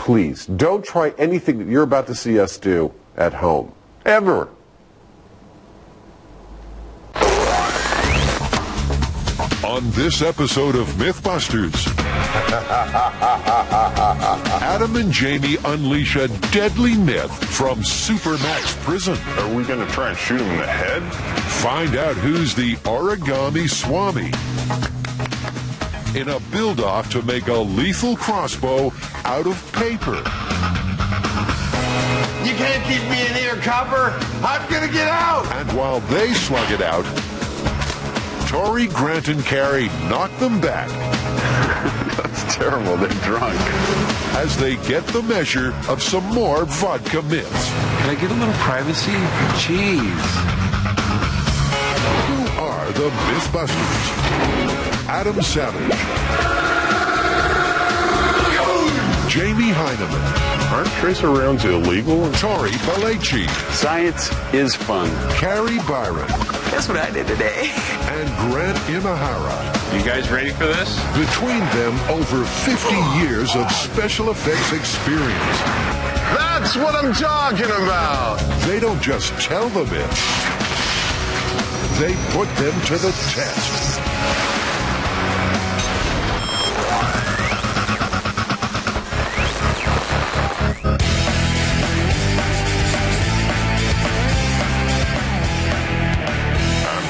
please, don't try anything that you're about to see us do at home. Ever. On this episode of Mythbusters, Adam and Jamie unleash a deadly myth from Supermax Prison. Are we going to try and shoot him in the head? Find out who's the origami swami in a build-off to make a lethal crossbow out of paper. You can't keep me in here, copper. I'm going to get out. And while they slug it out, Tori, Grant, and Carrie knock them back. That's terrible. They're drunk. As they get the measure of some more vodka myths. Can I get a little privacy? Jeez. Who are the Mythbusters? Adam Savage. Jamie Heineman. Aren't tracer rounds illegal? Tori Belleci. Science is fun. Carrie Byron. That's what I did today. And Grant Imahara. You guys ready for this? Between them, over 50 years of special effects experience. That's what I'm talking about. They don't just tell the myths. They put them to the test.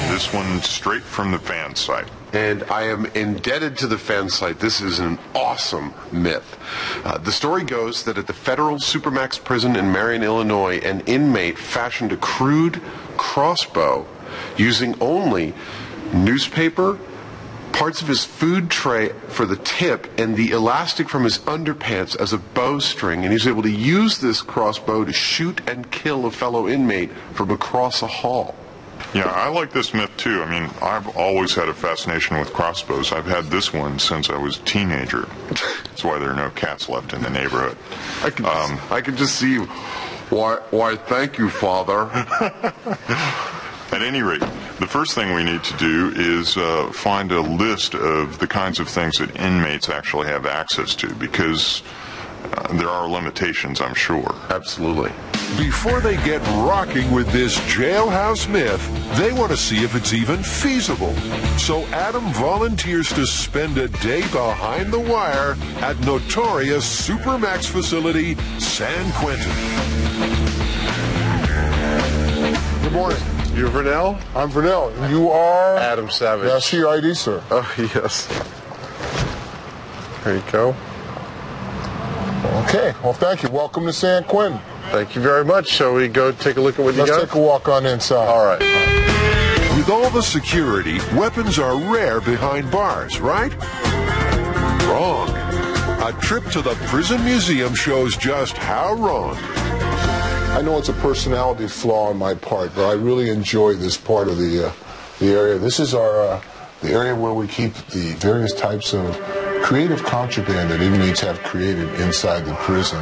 This one straight from the fan site. And I am indebted to the fan site. This is an awesome myth. The story goes that at the federal Supermax prison in Marion, Illinois, an inmate fashioned a crude crossbow using only newspaper, parts of his food tray for the tip, and the elastic from his underpants as a bowstring. And he was able to use this crossbow to shoot and kill a fellow inmate from across a hall. Yeah, I like this myth too. I mean, I've always had a fascination with crossbows. I've had this one since I was a teenager. That's why there are no cats left in the neighborhood. I can just see why thank you, Father. At any rate, the first thing we need to do is find a list of the kinds of things that inmates actually have access to, because there are limitations, I'm sure. Absolutely. Before they get rocking with this jailhouse myth, they want to see if it's even feasible. So Adam volunteers to spend a day behind the wire at notorious Supermax facility, San Quentin. Good morning. You're Vernell? I'm Vernell. And you are? Adam Savage. Yeah, I see your ID, sir. Oh, yes. There you go. Okay. Well, thank you. Welcome to San Quentin. Thank you very much. Shall we go take a look at what you got? Let's take a walk on inside. All right. With all the security, weapons are rare behind bars, right? Wrong. A trip to the prison museum shows just how wrong. I know it's a personality flaw on my part, but I really enjoy this part of the area. This is the area where we keep the various types of creative contraband that inmates have created inside the prison.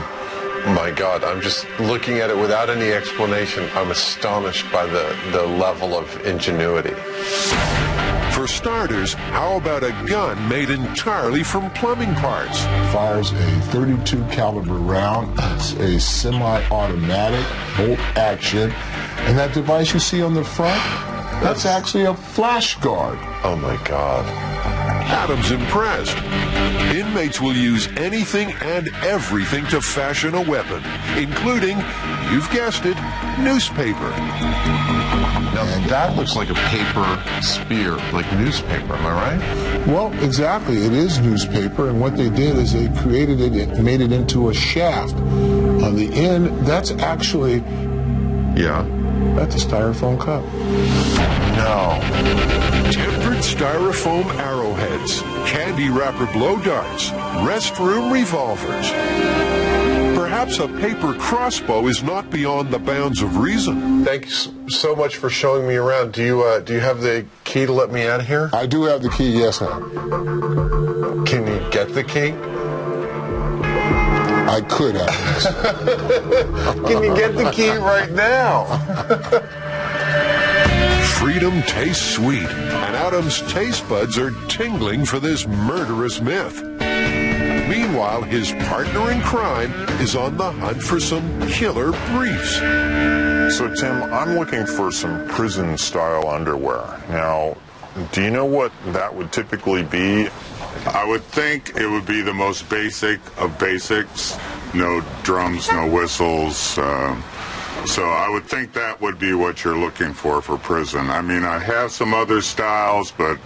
My God, I'm just looking at it without any explanation. I'm astonished by the level of ingenuity. For starters, how about a gun made entirely from plumbing parts? Fires a .32 caliber round. It's a semi-automatic bolt action. And that device you see on the front, that's actually a flash guard. Oh my God. Adam's impressed. Inmates will use anything and everything to fashion a weapon, including, you've guessed it, newspaper. Now that looks like a paper spear, like newspaper, am I right? Well, exactly. It is newspaper, and what they did is they created it, made it into a shaft. On the end, that's actually... Yeah. That's a styrofoam cup. No. Tempered styrofoam arrowheads, candy wrapper blow darts, restroom revolvers. Perhaps a paper crossbow is not beyond the bounds of reason. Thanks so much for showing me around. Do you have the key to let me out of here? I do have the key, yes, ma'am. Can you get the key? I could have this. Can you get the key right now? Freedom tastes sweet, and Adam's taste buds are tingling for this murderous myth. Meanwhile, his partner in crime is on the hunt for some killer briefs. So, Tim, I'm looking for some prison-style underwear. Now, do you know what that would typically be? I would think it would be the most basic of basics. No drums, no whistles. So I would think that would be what you're looking for prison. I mean, I have some other styles, but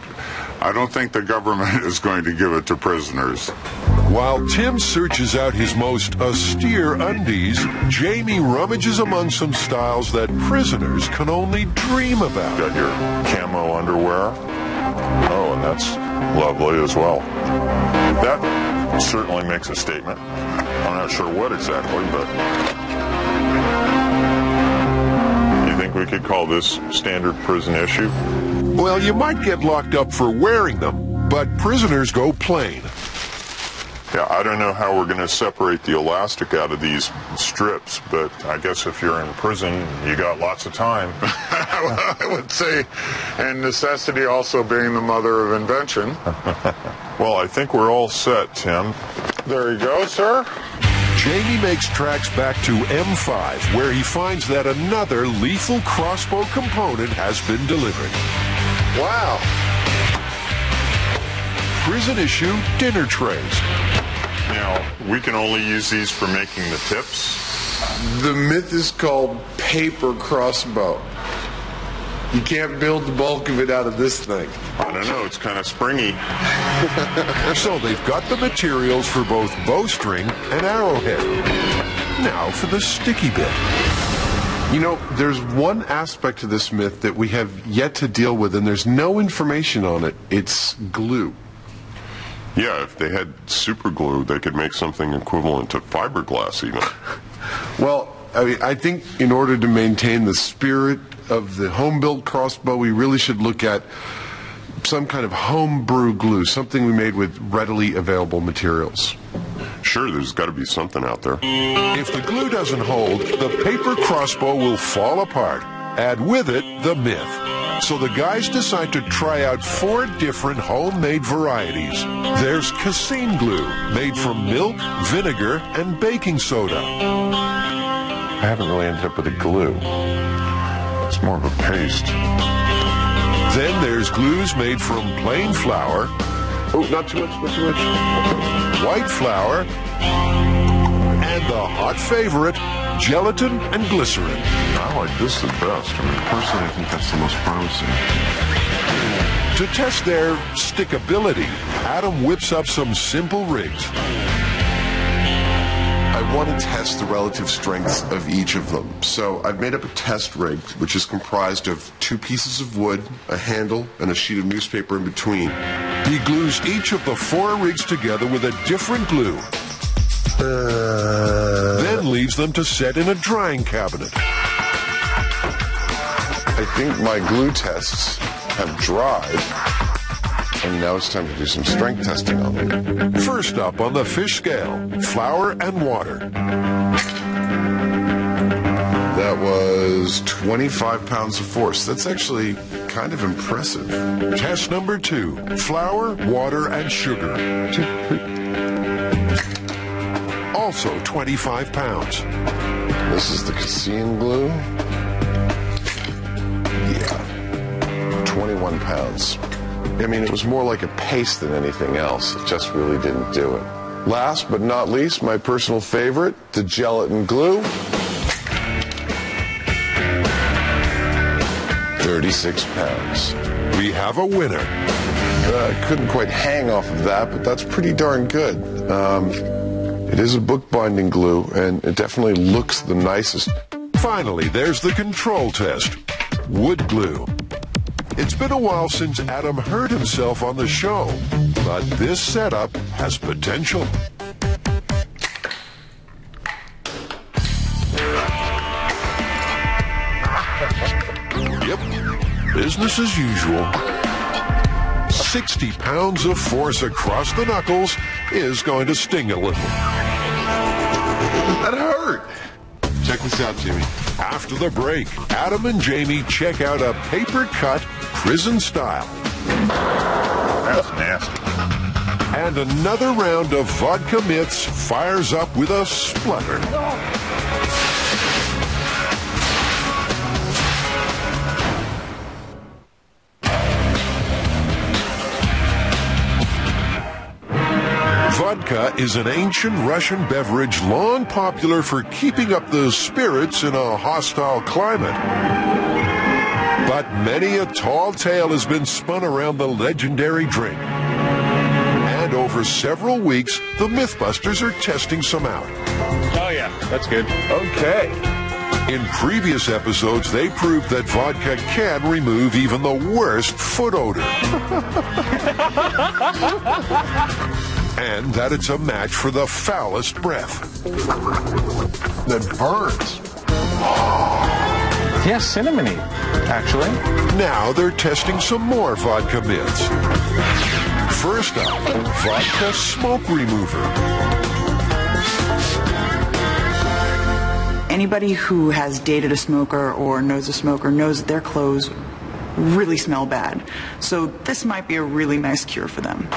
I don't think the government is going to give it to prisoners. While Tim searches out his most austere undies, Jamie rummages among some styles that prisoners can only dream about. Got your camo underwear. Oh, and that's lovely as well. That certainly makes a statement. I'm not sure what exactly, but you think we could call this standard prison issue? Well, you might get locked up for wearing them, but prisoners go plain. Yeah, I don't know how we're going to separate the elastic out of these strips, but I guess if you're in prison, you got lots of time. I would say, and necessity also being the mother of invention. Well, I think we're all set, Tim. There you go, sir. Jamie makes tracks back to M5, where he finds that another lethal crossbow component has been delivered. Wow. Prison-issue dinner trays. Now, we can only use these for making the tips. The myth is called paper crossbow. You can't build the bulk of it out of this thing. I don't know, it's kind of springy. So they've got the materials for both bowstring and arrowhead. Now for the sticky bit. You know, there's one aspect to this myth that we have yet to deal with, and there's no information on it. It's glue. Yeah, if they had super glue, they could make something equivalent to fiberglass even. Well, I think in order to maintain the spirit of the home-built crossbow, we really should look at some kind of home-brew glue, something we made with readily available materials. Sure, there's got to be something out there. If the glue doesn't hold, the paper crossbow will fall apart. Add with it the myth. So the guys decide to try out 4 different homemade varieties. There's casein glue, made from milk, vinegar, and baking soda. I haven't really ended up with a glue. It's more of a paste. Then there's glues made from plain flour. Oh, not too much, not too much. White flour, and the hot favorite, gelatin and glycerin. I like this the best. I mean, personally, I think that's the most promising. To test their stickability, Adam whips up some simple rigs. I want to test the relative strengths of each of them. So I've made up a test rig, which is comprised of 2 pieces of wood, a handle, and a sheet of newspaper in between. He glues each of the 4 rigs together with a different glue. Then leaves them to set in a drying cabinet. I think my glue tests have dried, and now it's time to do some strength testing on them. First up on the fish scale, flour and water. That was 25 pounds of force. That's actually kind of impressive. Test number 2, flour, water, and sugar. Also 25 pounds. This is the casein glue. Yeah, 21 pounds. I mean, it was more like a paste than anything else. It just really didn't do it. Last but not least, my personal favorite, the gelatin glue. 36 pounds. We have a winner. I couldn't quite hang off of that, but that's pretty darn good. It is a bookbinding glue, and it definitely looks the nicest. Finally, there's the control test. Wood glue. It's been a while since Adam hurt himself on the show, but this setup has potential. Yep, business as usual. 60 pounds of force across the knuckles is going to sting a little. That hurt! Check this out, Jimmy. After the break, Adam and Jamie check out a paper-cut prison style. That's nasty. And another round of vodka myths fires up with a splutter. Vodka is an ancient Russian beverage long popular for keeping up the spirits in a hostile climate. But many a tall tale has been spun around the legendary drink. And over several weeks, the Mythbusters are testing some out. Oh yeah, that's good. Okay. In previous episodes, they proved that vodka can remove even the worst foot odor. And that it's a match for the foulest breath. That burns. Yeah, cinnamony, actually. Now they're testing some more vodka myths. First up, vodka smoke remover. Anybody who has dated a smoker or knows a smoker knows that their clothes really smell bad. So this might be a really nice cure for them.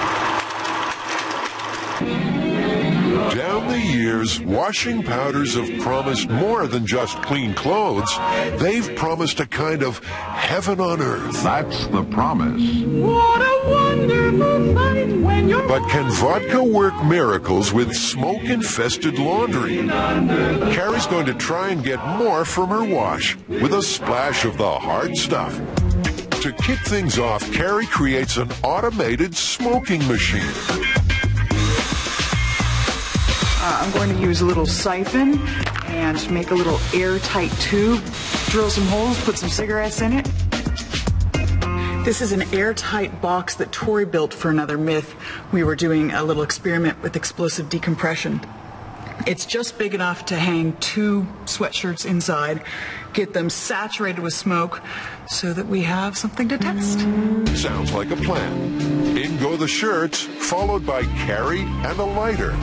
Down the years, washing powders have promised more than just clean clothes. They've promised a kind of heaven on earth. That's the promise. What a wonderful sight when you're... But can vodka work miracles with smoke-infested laundry? Carrie's going to try and get more from her wash with a splash of the hard stuff. To kick things off, Carrie creates an automated smoking machine. I'm going to use a little siphon and make a little airtight tube, drill some holes, put some cigarettes in it. This is an airtight box that Tori built for another myth. We were doing a little experiment with explosive decompression. It's just big enough to hang 2 sweatshirts inside, get them saturated with smoke so that we have something to test. Sounds like a plan. In go the shirts, followed by Carrie and a lighter.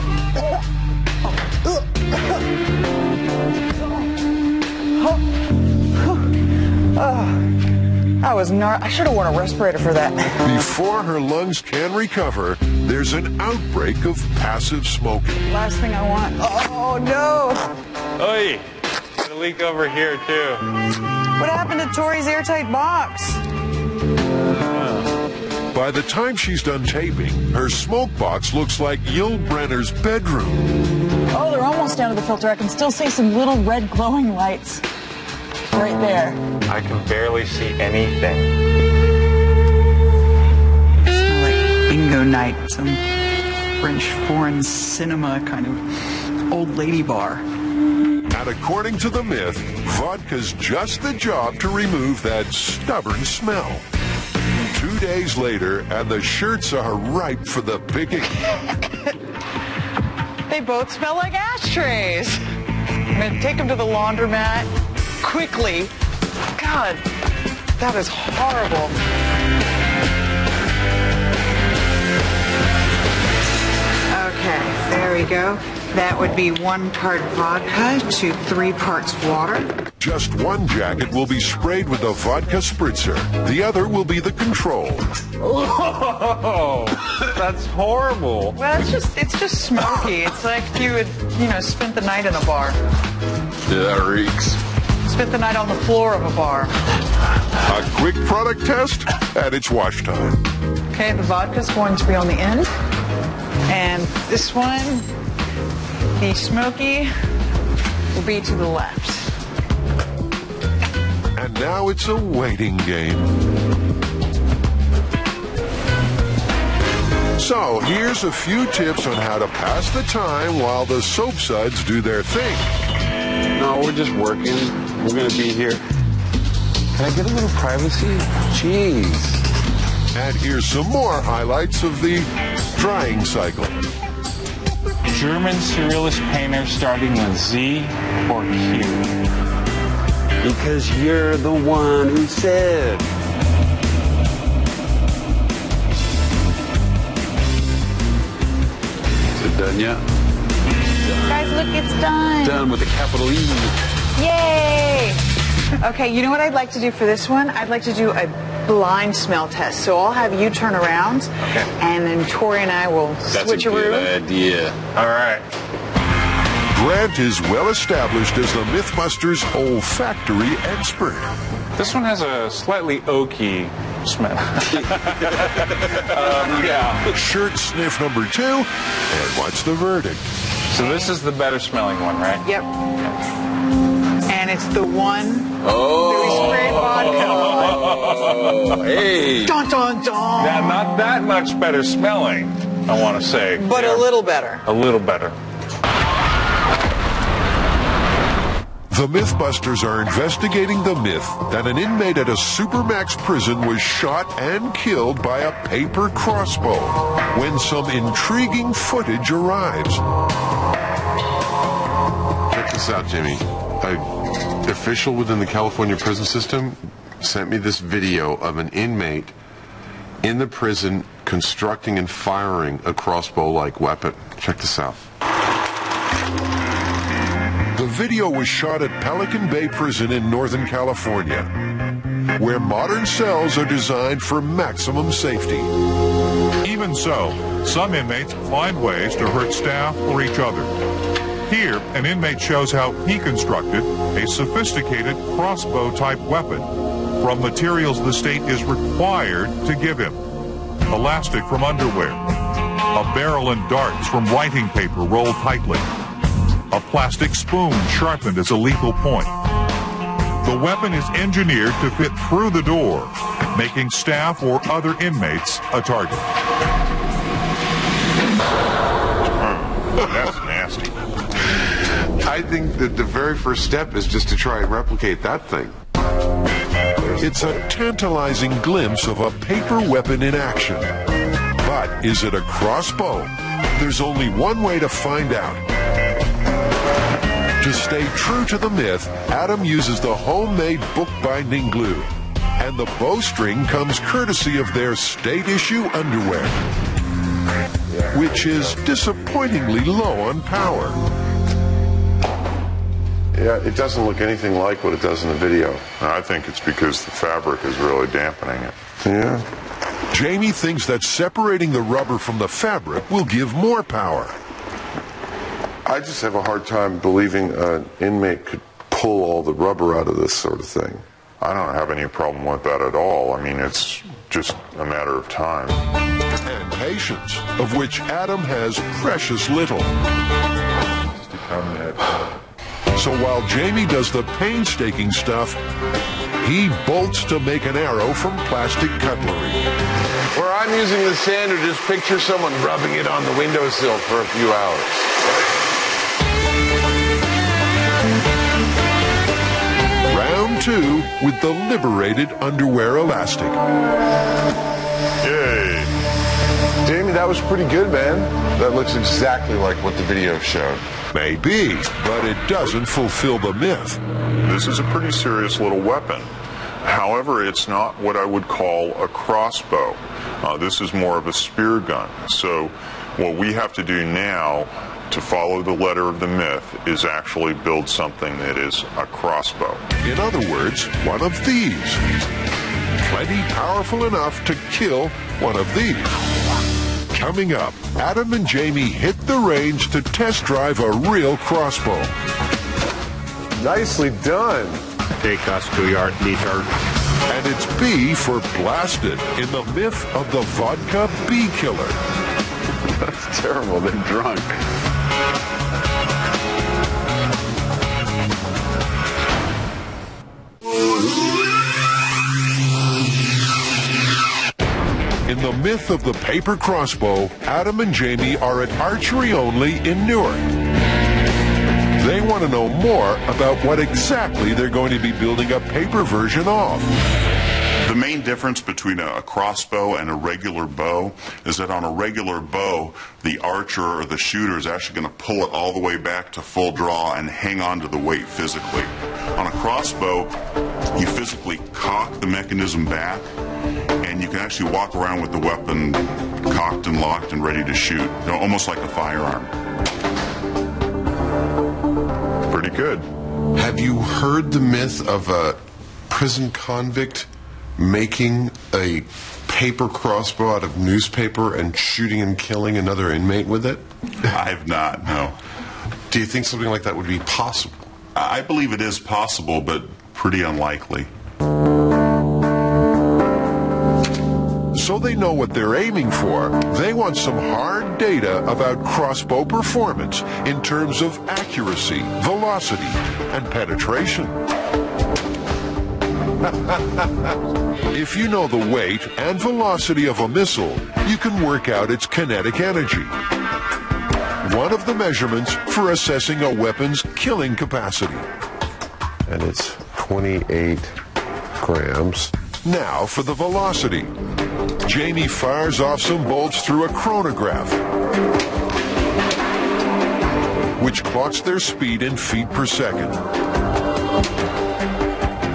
I should have worn a respirator for that. Before her lungs can recover, there's an outbreak of passive smoking. Last thing I want. Oh, no. Oi, got a leak over here, too. What happened to Tori's airtight box? By the time she's done taping, her smoke box looks like Yul-Brenner's bedroom. Oh, they're almost down to the filter. I can still see some little red glowing lights right there. I can barely see anything. It smells like bingo night, some French foreign cinema kind of old lady bar. And according to the myth, vodka's just the job to remove that stubborn smell. 2 days later, and the shirts are ripe for the picking. They both smell like ashtrays. I'm going to take them to the laundromat quickly. God, that is horrible. Okay, there we go. That would be 1 part vodka to 3 parts water. Just one jacket will be sprayed with a vodka spritzer. The other will be the control. Oh, that's horrible. Well, it's just smoky. It's like you had, spent the night in a bar. Yeah, that reeks. Spent the night on the floor of a bar. A quick product test, and it's wash time. Okay, the vodka's going to be on the end. And this one, the smoky, will be to the left. And now it's a waiting game. So, here's a few tips on how to pass the time while the soap suds do their thing. No, we're just working. We're going to be here. Can I get a little privacy? Jeez. And here's some more highlights of the drying cycle. German surrealist painters starting with Z or Q. Because you're the one who said. Is it done yet? Guys, look, it's done. Done with a capital E. Yay! Okay, you know what I'd like to do for this one? I'd like to do a blind smell test. So I'll have you turn around, and then Tori and I will switch a room. That's a good idea. All right. Grant is well established as the Mythbusters olfactory expert. This one has a slightly oaky smell. Yeah. Shirt sniff number 2, and what's the verdict? So this is the better smelling one, right? Yep. And it's the one that we sprayed vodka on. Hey. Dun, dun, dun. Now, not that much better smelling, I want to say. But a little better. A little better. The Mythbusters are investigating the myth that an inmate at a Supermax prison was shot and killed by a paper crossbow when some intriguing footage arrives. Check this out, Jimmy. An official within the California prison system sent me this video of an inmate in the prison constructing and firing a crossbow-like weapon. Check this out. The video was shot at Pelican Bay Prison in Northern California, where modern cells are designed for maximum safety. Even so, some inmates find ways to hurt staff or each other. Here, an inmate shows how he constructed a sophisticated crossbow-type weapon from materials the state is required to give him. Elastic from underwear, a barrel and darts from writing paper rolled tightly, a plastic spoon sharpened as a lethal point. The weapon is engineered to fit through the door, making staff or other inmates a target. That's nasty. I think that the very first step is just to try and replicate that thing. It's a tantalizing glimpse of a paper weapon in action. But is it a crossbow? There's only one way to find out. To stay true to the myth, Adam uses the homemade bookbinding glue. And the bowstring comes courtesy of their state-issue underwear, which is disappointingly low on power. Yeah, it doesn't look anything like what it does in the video. I think it's because the fabric is really dampening it. Yeah. Jamie thinks that separating the rubber from the fabric will give more power. I just have a hard time believing an inmate could pull all the rubber out of this sort of thing. I don't have any problem with that at all. I mean, it's just a matter of time. And patience, of which Adam has precious little. So while Jamie does the painstaking stuff, he bolts to make an arrow from plastic cutlery. Where I'm using the sander, just picture someone rubbing it on the windowsill for a few hours. Round 2 with the liberated underwear elastic. Yay! Jamie, that was pretty good, man. That looks exactly like what the video showed. Maybe, but it doesn't fulfill the myth. This is a pretty serious little weapon. However, it's not what I would call a crossbow. This is more of a spear gun. So what we have to do now to follow the letter of the myth is actually build something that is a crossbow. In other words, one of these. Plenty powerful enough to kill one of these. Coming up, Adam and Jamie hit the range to test drive a real crossbow. Nicely done. Take us to your leader. And it's B for blasted in the myth of the vodka bee killer. That's terrible. They're drunk. In the myth of the paper crossbow, Adam and Jamie are at Archery Only in Newark. They want to know more about what exactly they're going to be building a paper version of. The main difference between a crossbow and a regular bow is that on a regular bow, the archer or the shooter is actually going to pull it all the way back to full draw and hang on to the weight physically. On a crossbow, you physically cock the mechanism back, and you can actually walk around with the weapon cocked and locked and ready to shoot, you know, almost like a firearm. Pretty good. Have you heard the myth of a prison convict making a paper crossbow out of newspaper and shooting and killing another inmate with it? I've not, no. Do you think something like that would be possible? I believe it is possible, but pretty unlikely. So they know what they're aiming for. They want some hard data about crossbow performance in terms of accuracy, velocity, and penetration. If you know the weight and velocity of a missile, you can work out its kinetic energy. One of the measurements for assessing a weapon's killing capacity. And it's 28 grams. Now for the velocity. Jamie fires off some bolts through a chronograph, which clocks their speed in feet per second.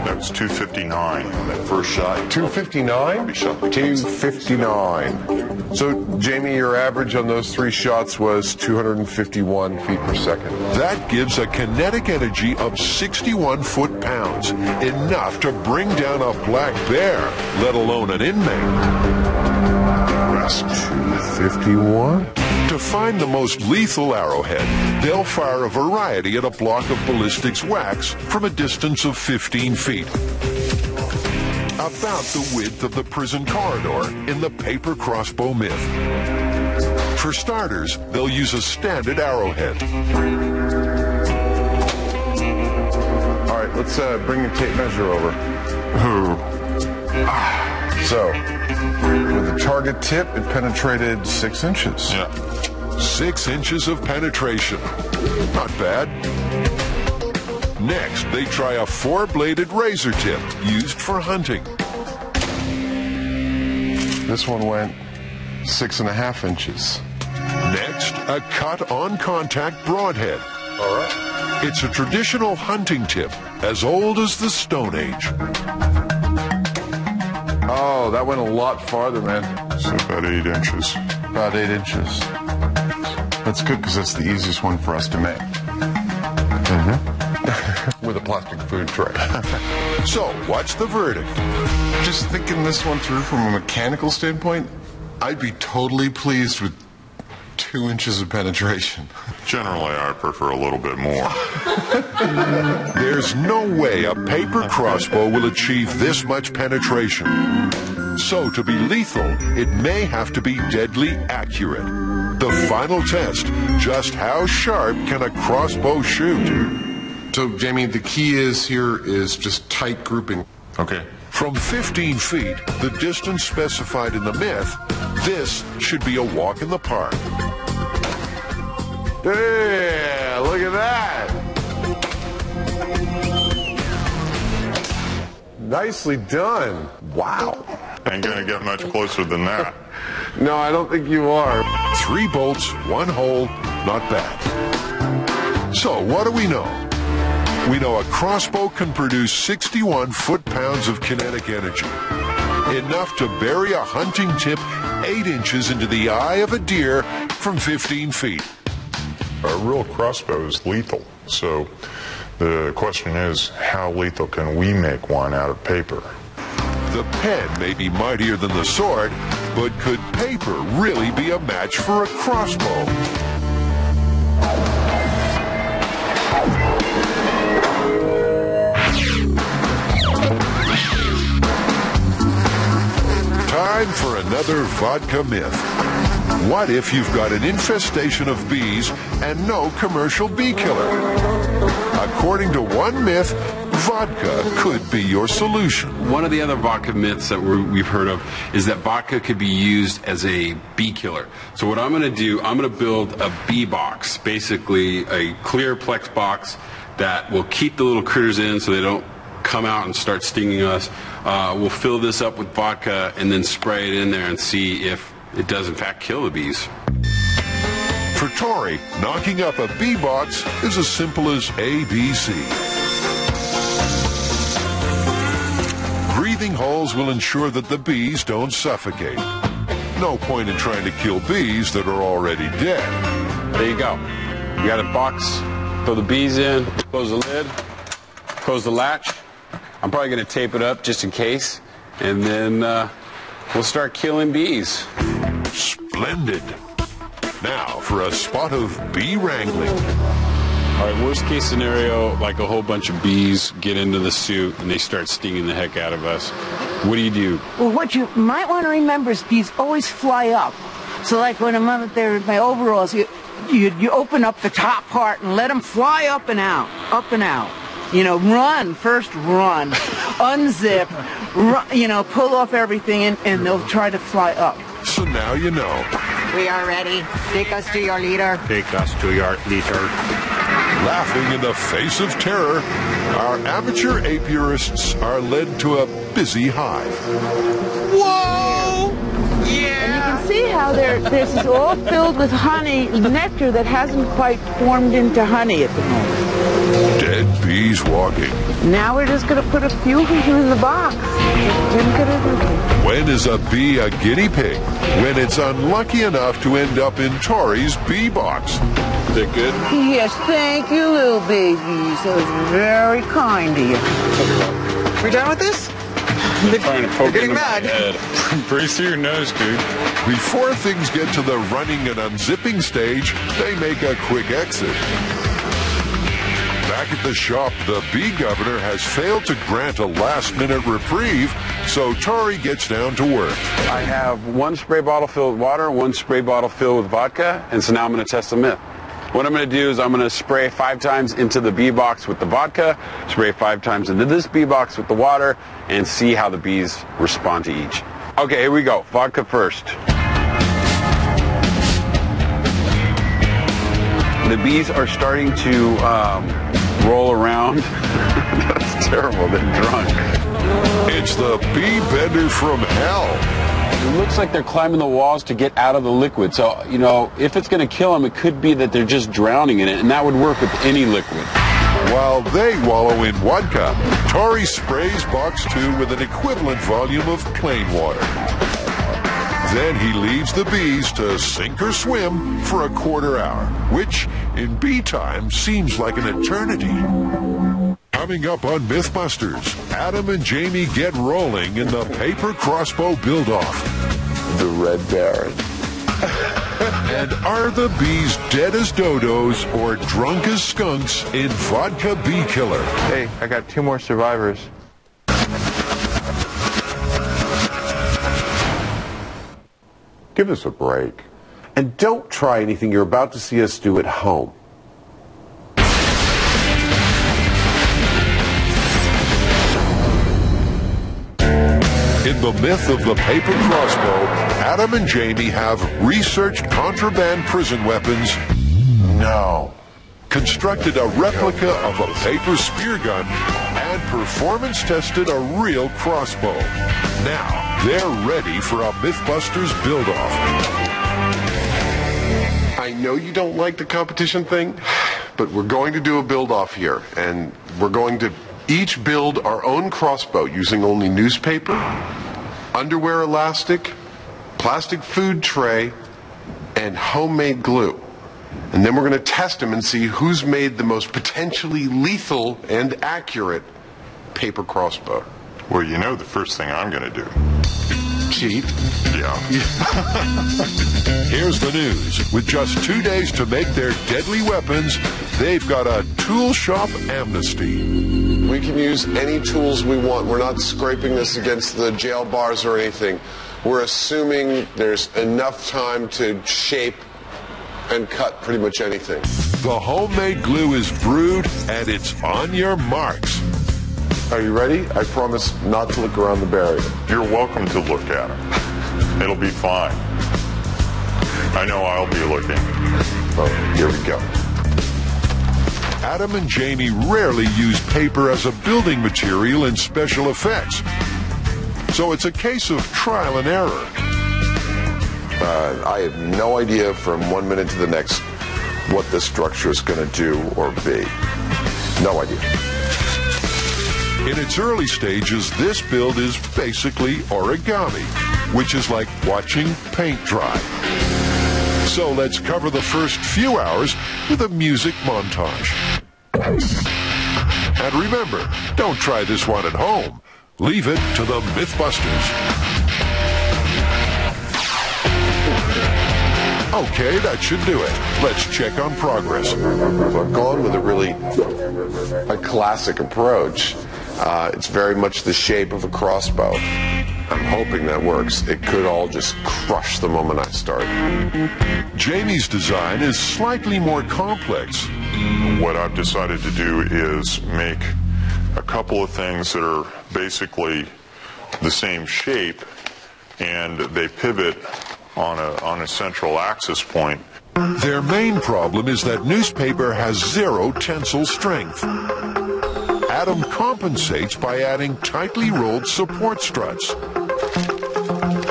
That's 259 on that first shot. 259? 259. So, Jamie, your average on those 3 shots was 251 feet per second. That gives a kinetic energy of 61 foot-pounds, enough to bring down a black bear, let alone an inmate. That's 251? To find the most lethal arrowhead, they'll fire a variety at a block of ballistics wax from a distance of 15 feet. About the width of the prison corridor in the paper crossbow myth. For starters, they'll use a standard arrowhead. All right, let's bring the tape measure over. So, with the target tip, it penetrated 6 inches. Yeah. 6 inches of penetration. Not bad. Next, they try a 4-bladed razor tip used for hunting. This one went 6.5 inches. Next, a cut-on-contact broadhead. All right. It's a traditional hunting tip, as old as the Stone Age. Oh, that went a lot farther, man. So about 8 inches. About 8 inches. That's good because that's the easiest one for us to make. With a plastic food tray. So, what's the verdict? Just thinking this one through from a mechanical standpoint, I'd be totally pleased with 2 inches of penetration. Generally, I prefer a little bit more. There's no way a paper crossbow will achieve this much penetration. So, to be lethal, it may have to be deadly accurate. The final test, just how sharp can a crossbow shoot? So, Jamie, the key is just tight grouping. Okay. From 15 feet, the distance specified in the myth, this should be a walk in the park. Yeah, look at that. Nicely done. Wow. Ain't gonna get much closer than that. No, I don't think you are. 3 bolts, 1 hole, not bad. So, what do we know? We know a crossbow can produce 61 foot-pounds of kinetic energy. Enough to bury a hunting tip 8 inches into the eye of a deer from 15 feet. A real crossbow is lethal. So the question is, how lethal can we make one out of paper? The pen may be mightier than the sword, but could paper really be a match for a crossbow? Time for another vodka myth. What if you've got an infestation of bees and no commercial bee killer? According to one myth, vodka could be your solution. One of the other vodka myths that we've heard of is that vodka could be used as a bee killer. So what I'm going to do, I'm going to build a bee box, basically a clear Plex box that will keep the little critters in so they don't come out and start stinging us. We'll fill this up with vodka and then spray it in there and see if it does in fact kill the bees. For Tori, knocking up a bee box is as simple as ABC. Breathing holes will ensure that the bees don't suffocate. No point in trying to kill bees that are already dead. There you go. You got a box, throw the bees in, close the lid, close the latch. I'm probably going to tape it up just in case. and then we'll start killing bees. Splendid. Now for a spot of bee wrangling. All right, worst case scenario, like a whole bunch of bees get into the suit and they start stinging the heck out of us. What do you do? Well, what you might want to remember is bees always fly up. So like when I'm up there in my overalls, you open up the top part and let them fly up and out, up and out. You know, run, first run, unzip, run, you know, pull off everything and they'll try to fly up. So now you know. We are ready. Take us to your leader. Take us to your leader. Laughing in the face of terror, our amateur apiarists are led to a busy hive. Whoa! Yeah! And you can see how this is all filled with honey, nectar that hasn't quite formed into honey at the moment. Dead bees walking. Now we're just going to put a few of them in the box. When is a bee a guinea pig? When it's unlucky enough to end up in Tori's bee box. Is that good? Yes, thank you, little babies. That was very kind of you. We're done with this? Trying to poke You're getting into mad. my head. Brace through your nose, dude. Before things get to the running and unzipping stage, they make a quick exit. Back at the shop, the bee governor has failed to grant a last-minute reprieve, so Tori gets down to work. I have one spray bottle filled with water, one spray bottle filled with vodka, and so now I'm going to test the myth. What I'm going to do is I'm going to spray 5 times into the bee box with the vodka, spray 5 times into this bee box with the water, and see how the bees respond to each. Okay, here we go. Vodka first. The bees are starting to roll around. That's terrible. They're drunk. It's the bee bender from hell. It looks like they're climbing the walls to get out of the liquid. So, you know, if it's going to kill them, it could be that they're just drowning in it, and that would work with any liquid. While they wallow in vodka, Tori sprays box 2 with an equivalent volume of plain water. Then he leaves the bees to sink or swim for a quarter hour, which in bee time seems like an eternity. Coming up on Mythbusters, Adam and Jamie get rolling in the paper crossbow build-off. The Red Baron. And are the bees dead as dodos or drunk as skunks in Vodka Bee Killer? Hey, I got 2 more survivors. Give us a break. And don't try anything you're about to see us do at home. In the myth of the paper crossbow, Adam and Jamie have researched contraband prison weapons. No. Constructed a replica of a paper spear gun and performance tested a real crossbow. Now, they're ready for a Mythbusters build-off. I know you don't like the competition thing, but we're going to do a build-off here, and we're going to each build our own crossbow using only newspaper, underwear elastic, plastic food tray, and homemade glue. And then we're going to test them and see who's made the most potentially lethal and accurate paper crossbow. Well, you know the first thing I'm going to do. Cheat? Yeah. Here's the news. With just 2 days to make their deadly weapons, they've got a tool shop amnesty. We can use any tools we want. We're not scraping this against the jail bars or anything. We're assuming there's enough time to shape and cut pretty much anything. The homemade glue is brewed and it's on your marks. Are you ready? I promise not to look around the barrier. You're welcome to look at them. It'll be fine. I know I'll be looking. Oh, here we go. Adam and Jamie rarely use paper as a building material in special effects. So it's a case of trial and error. I have no idea from 1 minute to the next what this structure is going to do or be. No idea. In its early stages, this build is basically origami, which is like watching paint dry. So let's cover the first few hours with a music montage. And remember, don't try this one at home. Leave it to the Mythbusters. Okay, that should do it. Let's check on progress. So I've gone with a classic approach. It's very much the shape of a crossbow. I'm hoping that works. It could all just crush the moment I start. Jamie's design is slightly more complex. What I've decided to do is make a couple of things that are basically the same shape, and they pivot on a central axis point. Their main problem is that newspaper has zero tensile strength. Adam compensates by adding tightly rolled support struts,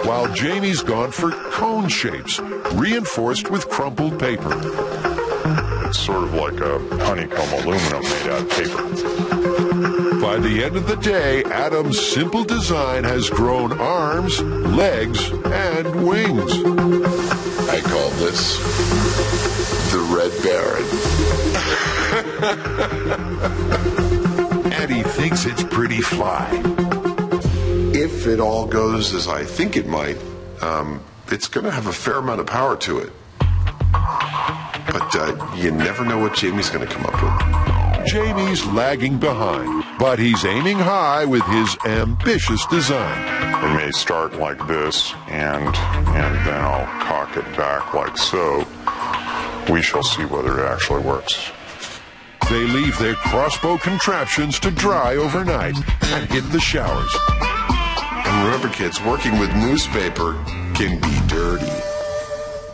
while Jamie's gone for cone shapes, reinforced with crumpled paper. It's sort of like a honeycomb aluminum made out of paper. By the end of the day, Adam's simple design has grown arms, legs, and wings. I call this the Red Baron. And he thinks it's pretty fly. If it all goes as I think it might, it's going to have a fair amount of power to it. But you never know what Jamie's going to come up with. Jamie's lagging behind, but he's aiming high with his ambitious design. We may start like this, and then I'll cock it back like so. We shall see whether it actually works. They leave their crossbow contraptions to dry overnight and hit the showers. And remember, kids, working with newspaper can be dirty.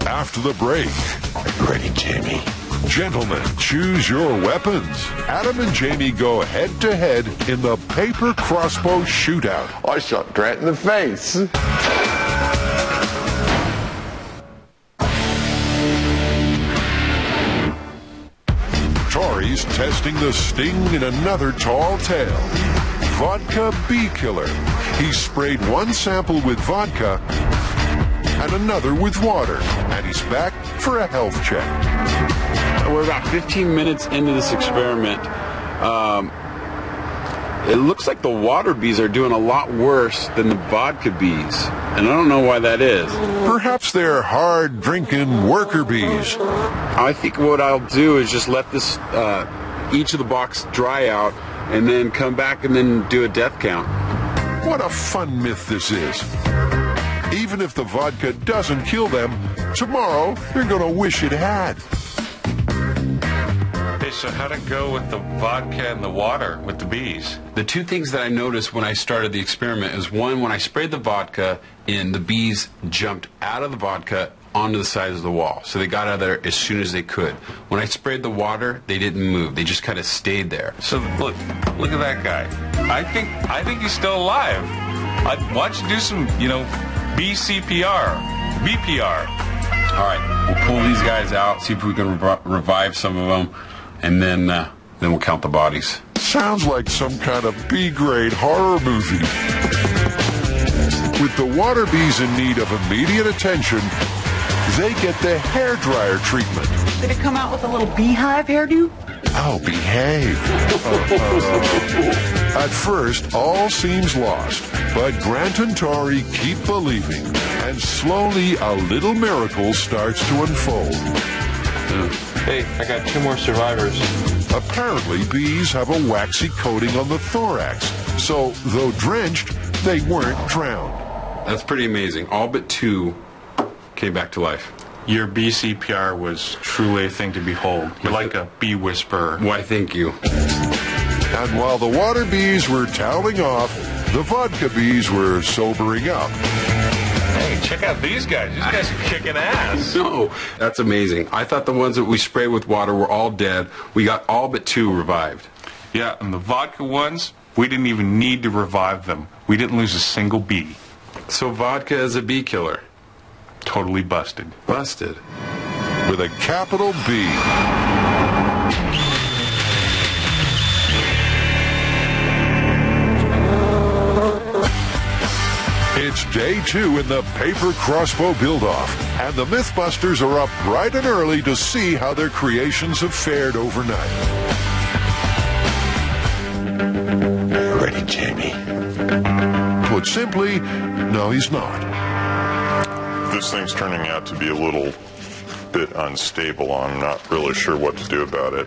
After the break. Are you ready, Jamie? Gentlemen, choose your weapons. Adam and Jamie go head-to-head in the paper crossbow shootout. I shot Grant in the face. Tori's testing the sting in another tall tale. Vodka bee killer. He sprayed one sample with vodka and another with water, and he's back for a health check. We're about 15 minutes into this experiment. It looks like the water bees are doing a lot worse than the vodka bees, and I don't know why that is. Perhaps they're hard-drinking worker bees. I think what I'll do is just let this each of the box dry out, and then come back and then do a death count. What a fun myth this is. Even if the vodka doesn't kill them, tomorrow you're going to wish it had. Hey, so how'd it go with the vodka and the water with the bees? The two things that I noticed when I started the experiment is, one, when I sprayed the vodka in, the bees jumped out of the vodka onto the sides of the wall. So they got out of there as soon as they could. When I sprayed the water, they didn't move. They just kind of stayed there. So look at that guy. I think he's still alive. Why don't you do some, BCPR, BPR. All right, we'll pull these guys out, see if we can revive some of them, and then we'll count the bodies. Sounds like some kind of B-grade horror movie. With the water bees in need of immediate attention, they get the hairdryer treatment. Did it come out with a little beehive hairdo? Oh, behave. At first, all seems lost, but Grant and Tori keep believing, and slowly a little miracle starts to unfold. Hey, I got 2 more survivors. Apparently, bees have a waxy coating on the thorax, so though drenched, they weren't drowned. That's pretty amazing. All but 2 came back to life. Your BCPR was truly a thing to behold. You're like a bee whisperer. Why, thank you. And while the water bees were toweling off, the vodka bees were sobering up. Hey, check out these guys. These guys are kicking ass. No, that's amazing. I thought the ones that we sprayed with water were all dead. We got all but 2 revived. Yeah, and the vodka ones, we didn't even need to revive them. We didn't lose a single bee. So vodka is a bee killer. Totally busted. Busted. With a capital B. It's day 2 in the paper crossbow build-off, and the Mythbusters are up bright and early to see how their creations have fared overnight. Are you ready, Jamie. Put simply, no, he's not. This thing's turning out to be a little bit unstable. I'm not really sure what to do about it.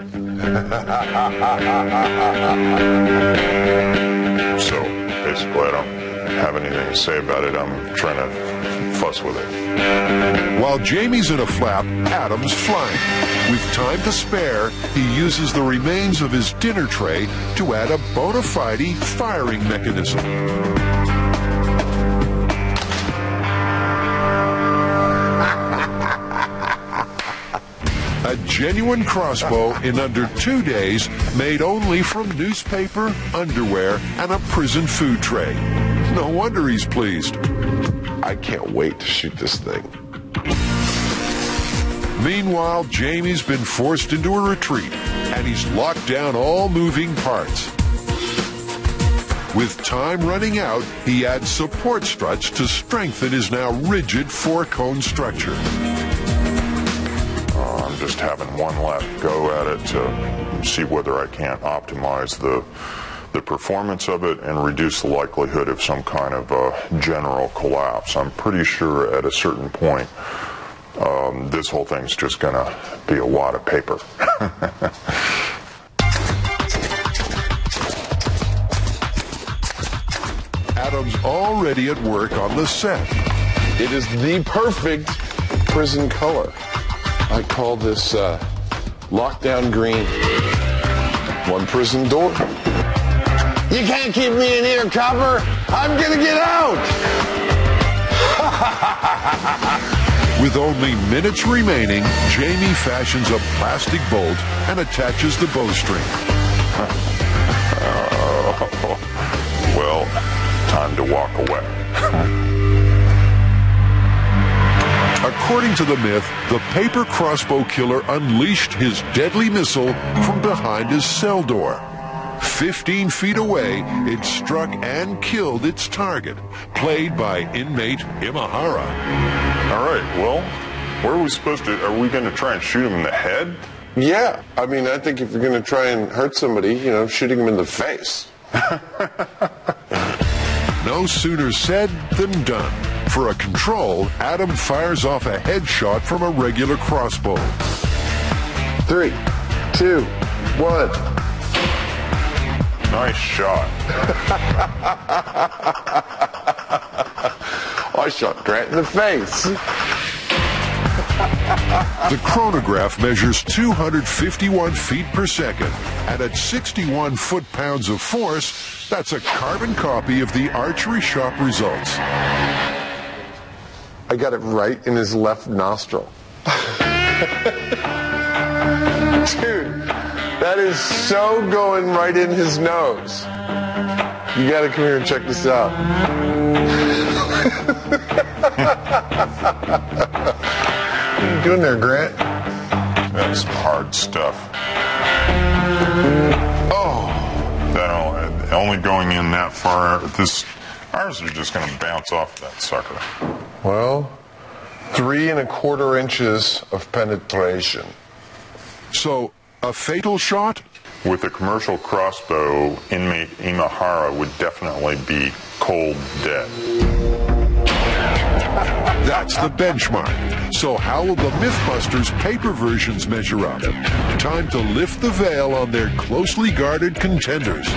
So basically, I don't have anything to say about it. I'm trying to fuss with it. While Jamie's in a flap, Adam's flying. With time to spare, he uses the remains of his dinner tray to add a bona fide firing mechanism. A genuine crossbow in under 2 days, made only from newspaper, underwear, and a prison food tray. No wonder he's pleased. I can't wait to shoot this thing. Meanwhile, Jamie's been forced into a retreat, and he's locked down all moving parts. With time running out, he adds support struts to strengthen his now rigid 4-cone structure. I'm just having one last go at it to see whether I can't optimize the performance of it and reduce the likelihood of some kind of general collapse. I'm pretty sure at a certain point, this whole thing's just going to be a wad of paper. Adam's already at work on the set. It is the perfect prison color. I call this lockdown green. One prison door. You can't keep me in here, copper. I'm gonna get out. With only minutes remaining, Jamie fashions a plastic bolt and attaches the bowstring. Well, time to walk away. According to the myth, the paper crossbow killer unleashed his deadly missile from behind his cell door. 15 feet away, it struck and killed its target, played by inmate Imahara. All right, well, where are we supposed to... Are we going to try and shoot him in the head? Yeah, I mean, I think if you're going to try and hurt somebody, shooting him in the face. No sooner said than done. For a control, Adam fires off a headshot from a regular crossbow. 3, 2, 1. Nice shot. I shot Grant in the face. The chronograph measures 251 feet per second, and at 61 foot-pounds of force, that's a carbon copy of the archery shop results. I got it right in his left nostril. Dude, that is so going right in his nose. You gotta come here and check this out. What are you doing there, Grant? That's some hard stuff. Oh. That only going in that far. Ours are just going to bounce off that sucker. Well, 3 1/4 inches of penetration. So, a fatal shot? With a commercial crossbow, inmate Imahara would definitely be cold dead. That's the benchmark. So how will the Mythbusters paper versions measure up? Time to lift the veil on their closely guarded contenders.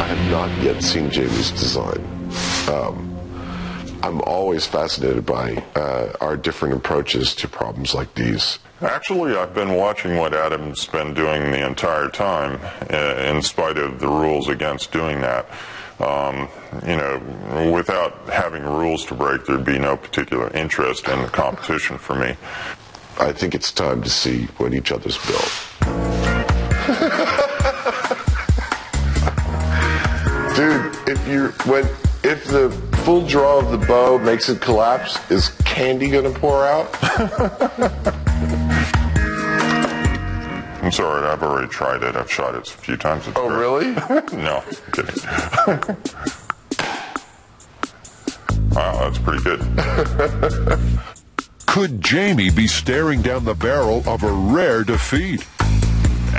I have not yet seen Jamie's design. I'm always fascinated by our different approaches to problems like these. Actually, I've been watching what Adam's been doing the entire time, in spite of the rules against doing that. Without having rules to break, there'd be no particular interest in the competition for me. I think it's time to see what each other's built. Dude, if the full draw of the bow makes it collapse, is candy gonna pour out? I'm sorry, I've already tried it. I've shot it a few times. Oh, really? No, I'm kidding. Wow, that's pretty good. Could Jamie be staring down the barrel of a rare defeat?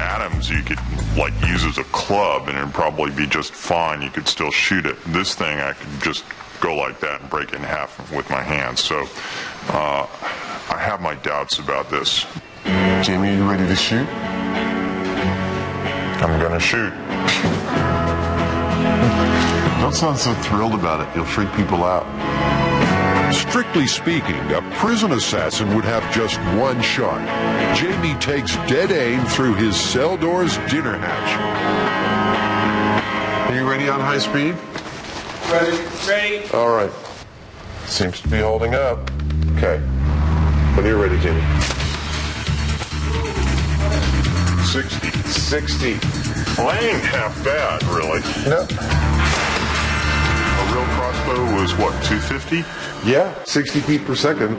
Adam's you could like use as a club and it'd probably be just fine. You could still shoot it. This thing I could just go like that and break it in half with my hands. So I have my doubts about this. Jamie, are you ready to shoot? I'm gonna shoot. Don't sound so thrilled about it. You'll freak people out. Strictly speaking, a prison assassin would have just one shot. Jamie takes dead aim through his cell door's dinner hatch. Are you ready on high speed? Ready? All right. Seems to be holding up. Okay. When are you ready, Jamie? 60. Well, that ain't half bad, really. No. A real crossbow was what, 250? Yeah, 60 feet per second.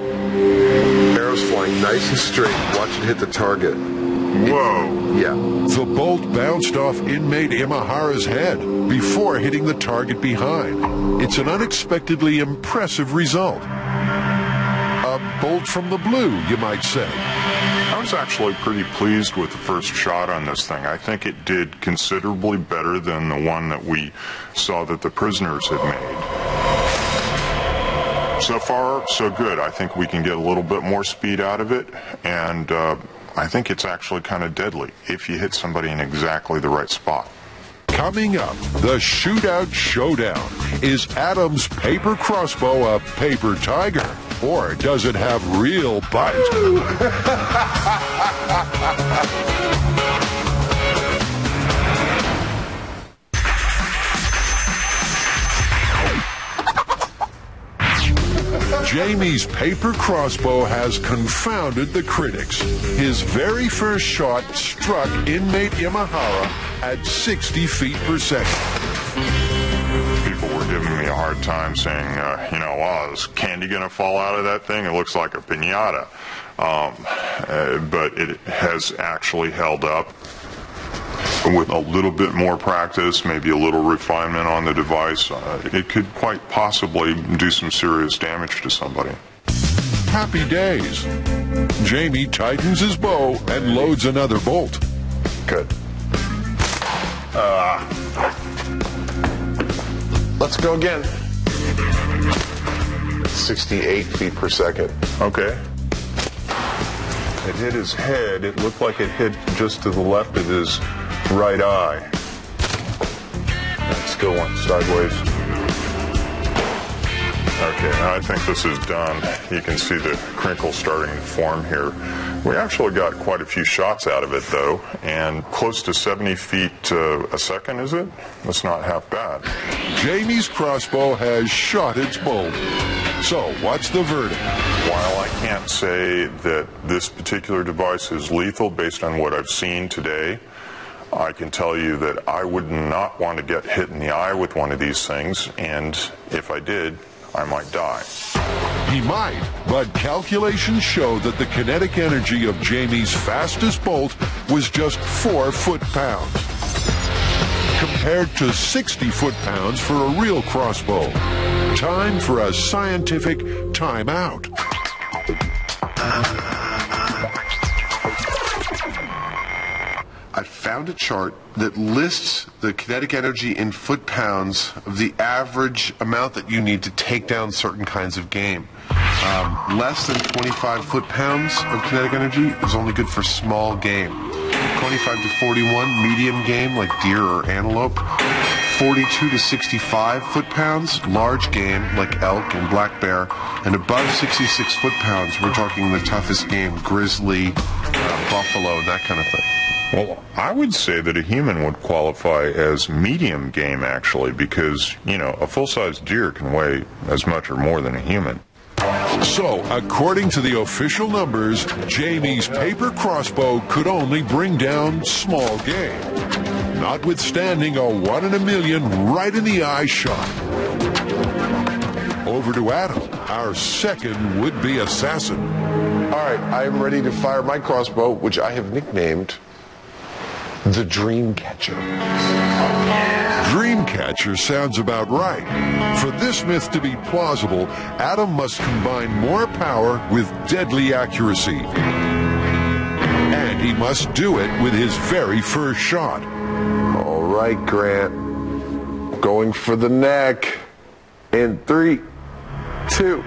Arrows flying nice and straight. Watch it hit the target. Whoa. Yeah. The bolt bounced off inmate Imahara's head before hitting the target behind. It's an unexpectedly impressive result. A bolt from the blue, you might say. I was actually pretty pleased with the first shot on this thing. I think it did considerably better than the one that we saw that the prisoners had made. So far, so good. I think we can get a little bit more speed out of it, and I think it's actually kind of deadly if you hit somebody in exactly the right spot. Coming up, the Shootout Showdown. Is Adam's paper crossbow a paper tiger? Or does it have real bite? Jamie's paper crossbow has confounded the critics. His very first shot struck inmate Imahara at 60 feet per second. People were giving me a hard time saying, wow, is candy going to fall out of that thing? It looks like a piñata. But it has actually held up. With a little bit more practice, maybe a little refinement on the device, it could quite possibly do some serious damage to somebody. Happy days. Jamie tightens his bow and loads another bolt. Good. Let's go again. 68 feet per second. Okay. It hit his head. It looked like it hit just to the left of his right eye. It still went sideways. Okay, now I think this is done. You can see the crinkle starting to form here. We actually got quite a few shots out of it, though, and close to 70 feet a second, is it? That's not half bad. Jamie's crossbow has shot its bolt. So, what's the verdict? While I can't say that this particular device is lethal based on what I've seen today, I can tell you that I would not want to get hit in the eye with one of these things, and if I did, I might die. He might, but calculations show that the kinetic energy of Jamie's fastest bolt was just 4 foot-pounds, compared to 60 foot-pounds for a real crossbow. Time for a scientific timeout. I found a chart that lists the kinetic energy in foot-pounds of the average amount that you need to take down certain kinds of game. Less than 25 foot-pounds of kinetic energy is only good for small game. 25 to 41, medium game like deer or antelope. 42 to 65 foot-pounds, large game like elk and black bear. And above 66 foot-pounds, we're talking the toughest game, grizzly, buffalo, and that kind of thing. Well, I would say that a human would qualify as medium game, actually, because, a full-sized deer can weigh as much or more than a human. So, according to the official numbers, Jamie's paper crossbow could only bring down small game, notwithstanding a 1 in a million right in the eye shot. Over to Adam, our second would-be assassin. All right, I am ready to fire my crossbow, which I have nicknamed the Dreamcatcher. Dreamcatcher sounds about right. For this myth to be plausible, Adam must combine more power with deadly accuracy. And and he must do it with his very first shot. All right, Grant. Going for the neck. In 3, 2, 1.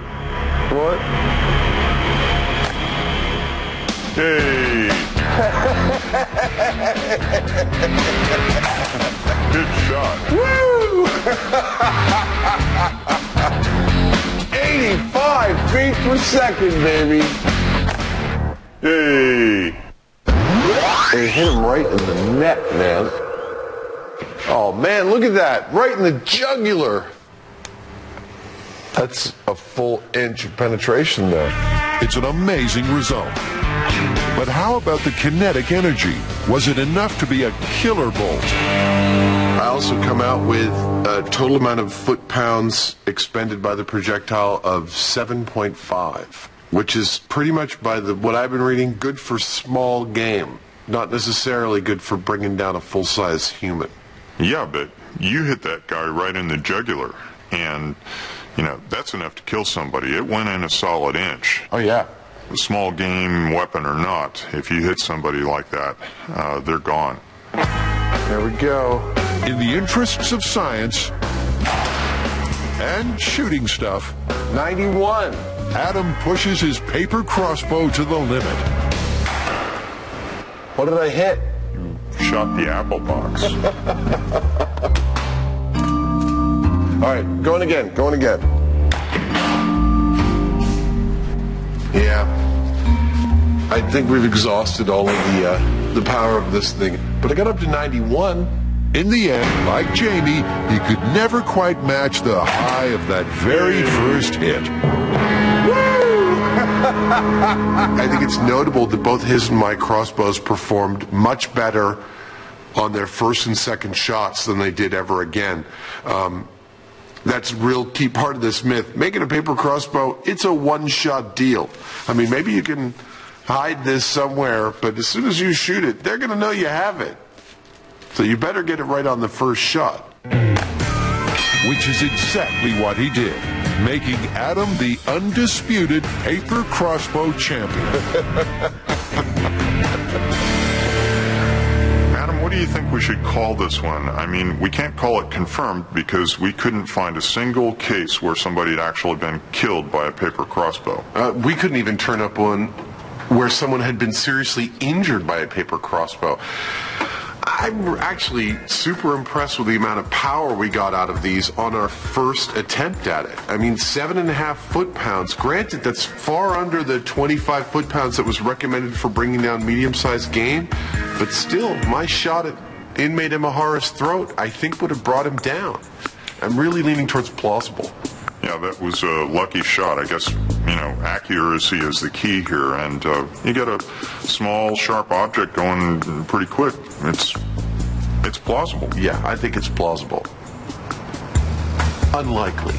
Hey! Good shot. Woo! 85 feet per second, baby. Hey! They hit him right in the neck, man. Oh, man, look at that. Right in the jugular. That's a full inch of penetration there. It's an amazing result. But how about the kinetic energy? Was it enough to be a killer bolt? I also come out with a total amount of foot-pounds expended by the projectile of 7.5, which is pretty much, by what I've been reading, good for small game. Not necessarily good for bringing down a full-size human. Yeah, but you hit that guy right in the jugular, and, that's enough to kill somebody. It went in a solid inch. Oh, yeah. A small game weapon or not, if you hit somebody like that, they're gone. There we go. In the interests of science and shooting stuff, 91. Adam pushes his paper crossbow to the limit. What did I hit? You shot the apple box. All right, going again. Yeah. I think we've exhausted all of the power of this thing. But I got up to 91. In the end, like Jamie, he could never quite match the high of that very first hit. I think it's notable that both his and my crossbows performed much better on their first and second shots than they did ever again. That's a real key part of this myth. Making a paper crossbow, it's a one-shot deal. I mean, maybe you can hide this somewhere, but as soon as you shoot it, they're going to know you have it. So you better get it right on the first shot. Which is exactly what he did, making Adam the undisputed paper crossbow champion. Adam, what do you think we should call this one? I mean, we can't call it confirmed because we couldn't find a single case where somebody had actually been killed by a paper crossbow. We couldn't even turn up one where someone had been seriously injured by a paper crossbow. I'm actually super impressed with the amount of power we got out of these on our first attempt at it. I mean, 7.5 foot-pounds. Granted, that's far under the 25 foot-pounds that was recommended for bringing down medium-sized game, but still, my shot at inmate Imahara's throat, I think would have brought him down. I'm really leaning towards plausible. Yeah, that was a lucky shot. I guess, accuracy is the key here, and you get a small, sharp object going pretty quick. It's plausible. Yeah, I think it's plausible. Unlikely.